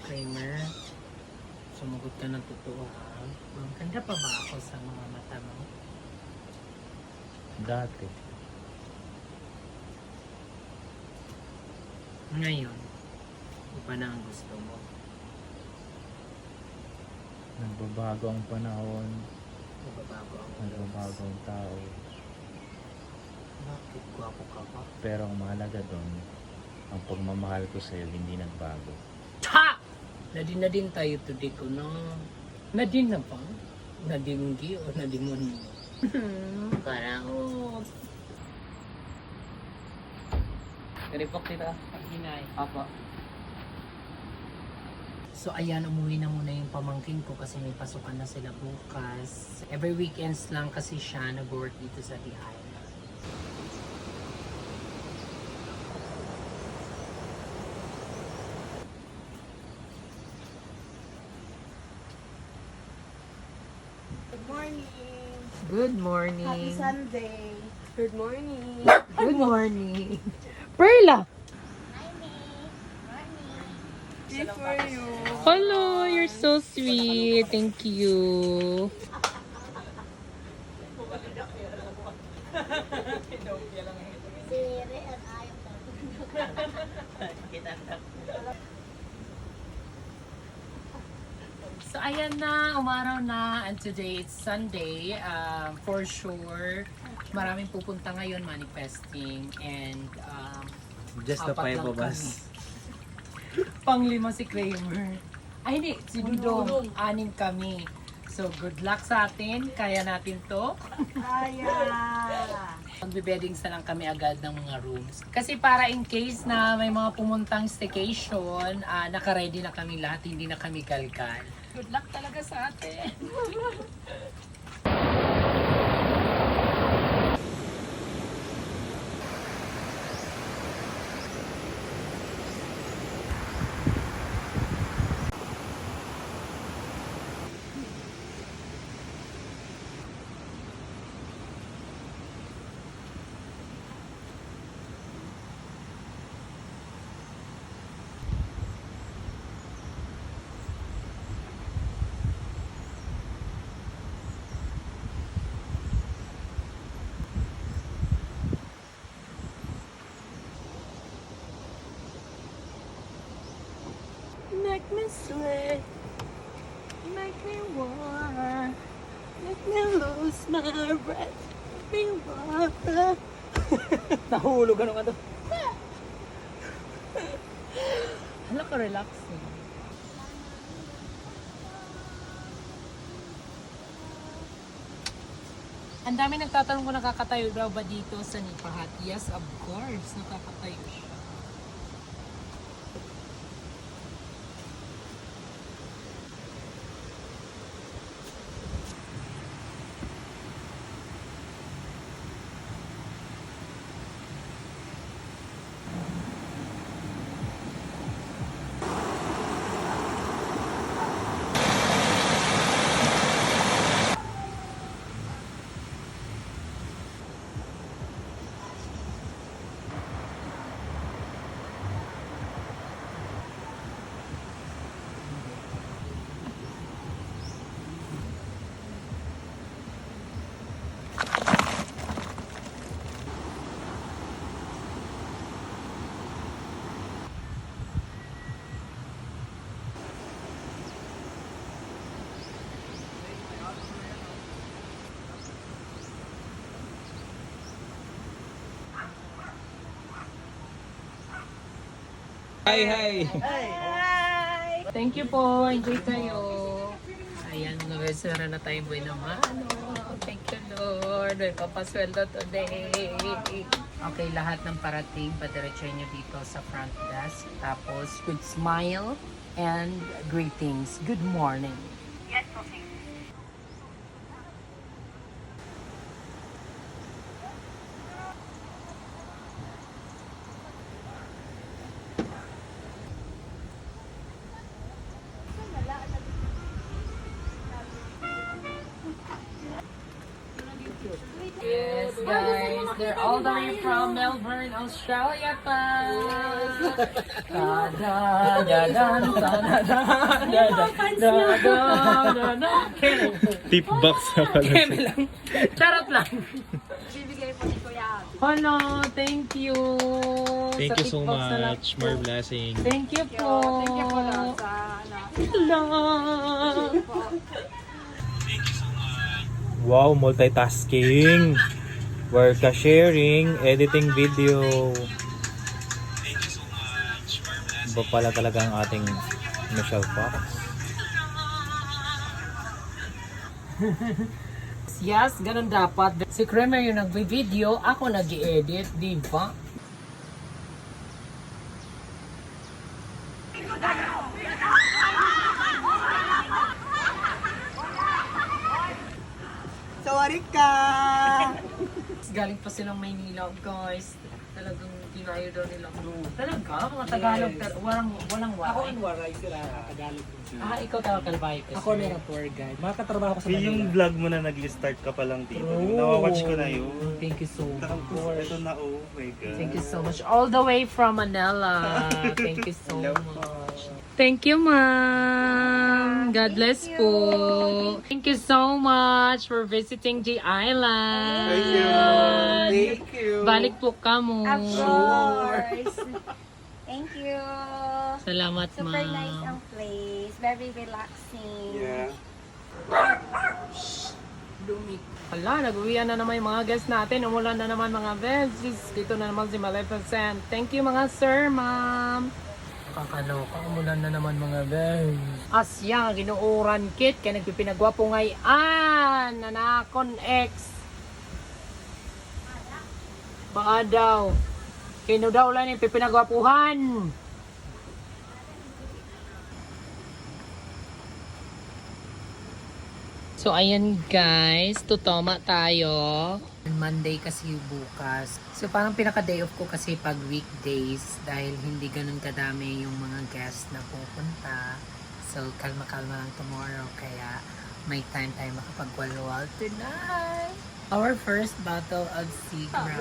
Kramer. Sumagot ka ng totoo ha. Ganda pa ba ako sa mga mata mo? Dati. Ngayon, iba na ang gusto mo. Nagbabago ang panahon. Nagbabago ang Nagbabago ang tao. Bakit? Gwapo ka ba? Pero ang mahalaga doon, ang pagmamahal ko sa'yo hindi nagbago. Ha! Na din tayo today ko na. Nadin na ba? Nadinggi o nadimonyo? Karaot. Repok tita. Hinay. Apa. So ayan, umuwi na muna yung pamangkin ko kasi may pasukan na sila bukas. Every weekends lang kasi siya nag-work dito sa The Island. Good morning. Good morning. Happy Sunday. Good morning. Good morning. Perla! Tea for you. Hello, you're so sweet. Thank you. So ayan na, umaraw na, and today it's Sunday. For sure, maraming pupunta ngayon manifesting, and Just the apat five lang of us. Panglima si Kramer. Ay hindi, si Dudong. Anim kami. So good luck sa atin. Kaya natin to. Kaya. Magbe-beddings na lang kami agad ng mga rooms. Kasi para in case na may mga pumuntang staycation, naka-ready na kami lahat. Hindi na kami kalkal. Good luck talaga sa atin. Make me sweat. Make me warm. Make me lose my breath. Make me warm. Nahulog ano ka to? Hala ka, relaxing. Ang dami nagtatanong kung nakakatayo daw ba dito sa Nipahat. Yes, of course. Nakakatayo siya. Hi, hi. Hi. Thank you po. Enjoy kayo. Ayan, nag-resera na tayo boy naman. Thank you, Lord. May papasweldo today. Okay, lahat ng parating, padiretso nyo dito sa front desk. Tapos, with smile and greetings. Good morning. Yes, guys. They're all the way from Melbourne, Australia pa. Da da da da da da da da da. Tip box na pala. Keme lang. Charot lang. Bibigay po ni Kuya Abby. Hello, thank you. Thank Sa you so TikTok na lang much. po. More blessing. Thank you po. Thank you po lang sa ano. Hello. Wow, multitasking. Work sharing, editing video. Iba pala talaga ang ating Michelle Fox. Yes, ganun dapat. Si Kramer yung nagbe-video, ako nag-edit, di ba? Sorry ka! Galing pa silang Maynila, guys. Talagang dinayo daw nila. Talaga? Mga Tagalog, walang waray. Ako ang waray sila, Tagalog. Ah, ikaw talaga kalbay kasi. Ako na yung tour guide. Makatrabaho ko sa Yung Manila. vlog mo na nag-start ka pa lang dito. Oh. Nawawatch ko na yun. Thank you so much. Tapos ito na, oh my God. Thank you so much. All the way from Manila. Thank you so much. Thank you, ma'am. God bless po. Thank you so much for visiting the island. Thank you. Thank you. Balik po ka mo. Of course. Thank you. Salamat, Super nice ma'am. ang place. Very relaxing. Yeah. Hala, nag-uwian na naman yung mga guests natin. Umulan na naman mga veggies. Dito na naman si Maleficent. Thank you mga sir, ma'am. Kakaloka, umulan na naman mga veggies. Asya, ginuuran kit. Kaya nagpipinagwapo ngayon. Nanakon ex. Baka daw. Kino daw lang yung pipinagwapuhan. So, ayan guys, tutoma tayo. Monday kasi bukas. So, parang pinaka-day off ko kasi pag weekdays dahil hindi ganun kadami yung mga guests na pupunta. So, kalma-kalma lang tomorrow kaya may time tayo makapagwalwal tonight. Our first bottle of Seagram.